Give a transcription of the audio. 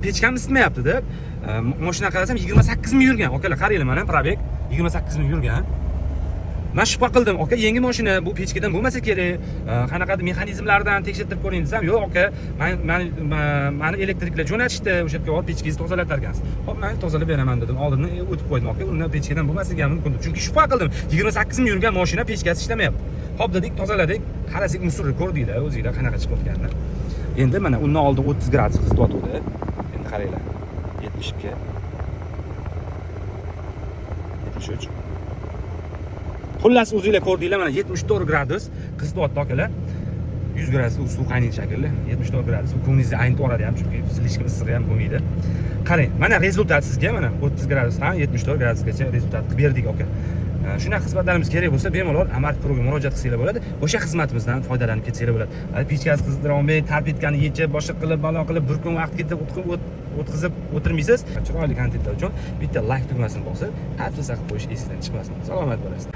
pechkam isitmayapti deb mashina qarasam 28 ming yurgan. Akalar qaranglar, mana probek 28 ming yurgan. Men shubha qildim, aka, yangi mashina bu pechkadan bo'lmasa kerak, qanaqadir mexanizmlardan tekshirib ko'ring desam, yo'q aka, meni elektriklar jo'natishdi, o'sha yerga olib pechkangizni tozalatar ekansiz. Xo'p, men tozalab beraman dedim. Oldindan o'tib qo'ydim, aka, undan pechkadan bo'lmasligi mumkin. Chunki shubha qildim, 28 ming yurgan mashina pechkasi ishlamayapti. Xo'p dedik, tozaladik, qarasak musurni ko'rdinglar, o'zingizlar qanaqa chiqayotganini. Endi mana undan oldin 30 gradus qizityapti. Endi qaranglar. 72 73. Xullas o'zingizlar ko'rdinglar, mana 74 gradus qizityapti akalar. 100 gradus suv qaynaydi shekilli. 74 gradus ko'nglingizni aynitib oladi ham, chunki silishga issig'i ham bo'lmaydi. Qarang, mana rezultat sizga mana 30 gradusdan 74 gradusgacha rezultat qilib berdik aka. Shunaqa xizmatlarimiz kerak bo'lsa, bemalol Amark Proga murojaat qilsanglar bo'ladi. O'sha xizmatimizdan foydalanib ketsanglar bo'ladi. Pechkasi qizdira olmay, tarbitkani yechib, boshqa qilib, balon qilib, bir kun vaqt ketib o'tkazib o'tirmaysiz. Chiroyli kontentlar uchun bitta like tugmasini bosib, xatsa qilib qo'yish esingizdan chiqmasin. Salomat bo'lasiz.